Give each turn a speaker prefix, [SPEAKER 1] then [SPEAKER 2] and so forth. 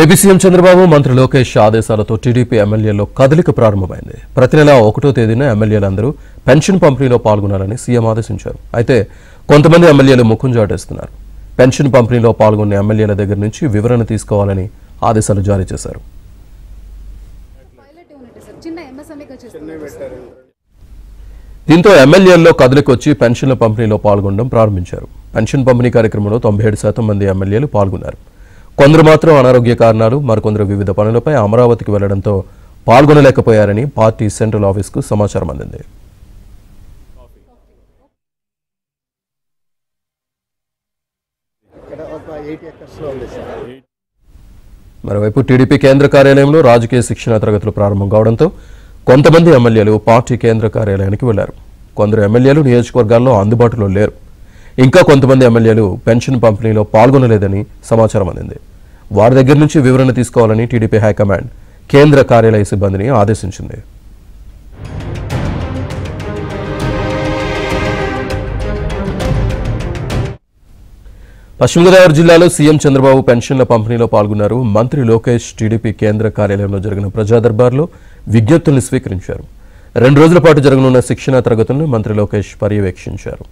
[SPEAKER 1] AP CM Chandrababu మంత్రి లోకేష్ ఆదేశాలతో TDP ఎమ్మెల్యేల్లో కదలిక ప్రారంభమైంది. ప్రతి నెల 1వ తేదీన ఎమ్మెల్యేలందరూ పెన్షన్ పంపిణీలో పాల్గొనాలని సీఎం ఆదేశించారు. అయితే కొంతమంది ఎమ్మెల్యేలు ముఖం చాటేస్తున్నారు. పెన్షన్ పంపిణీలో పాల్గొన్న ఎమ్మెల్యేల దగ్గర నుంచి వివరణ తీసుకోవాలని ఆదేశాలు జారీ చేశారు. దీంతో ఎమ్మెల్యేల్లో కదలికొచ్చి పెన్షన్ల పంపిణీలో పాల్గొనడం ప్రారంభించారు. పెన్షన్ పంపిణీ కార్యక్రమంలో 97% మంది ఎమ్మెల్యేలు పాల్గొన్నారు. కొందరు మాత్రం అనారోగ్య కారణాలు, మరికొందరు వివిధ పనులపై అమరావతికి వెళ్లడంతో పాల్గొనలేకపోయారని పార్టీ సెంట్రల్ ఆఫీస్కు సమాచారం అందింది. మరోవైపు టీడీపీ కేంద్ర కార్యాలయంలో రాజకీయ శిక్షణ తరగతులు ప్రారంభం కావడంతో కొంతమంది ఎమ్మెల్యేలు పార్టీ కేంద్ర కార్యాలయానికి వెళ్లారు. కొందరు ఎమ్మెల్యేలు నియోజకవర్గాల్లో అందుబాటులో లేరు. ఇంకా కొంతమంది ఎమ్మెల్యేలు పెన్షన్ పంపిణీలో పాల్గొనలేదని సమాచారం అందింది. వారి దగ్గర నుంచి వివరణ తీసుకోవాలని టీడీపీ హైకమాండ్ కేంద్ర కార్యాలయ సిబ్బందిని ఆదేశించింది. పశ్చిమ గోదావరి జిల్లాలో సీఎం చంద్రబాబు పెన్షన్ల పంపిణీలో పాల్గొన్నారు. మంత్రి లోకేష్ టీడీపీ కేంద్ర కార్యాలయంలో జరిగిన ప్రజా దర్బార్లో విజ్ఞప్తుల్ని స్వీకరించారు. 2 రోజుల పాటు జరగనున్న శిక్షణా తరగతులను మంత్రి లోకేష్ పర్యవేక్షించారు.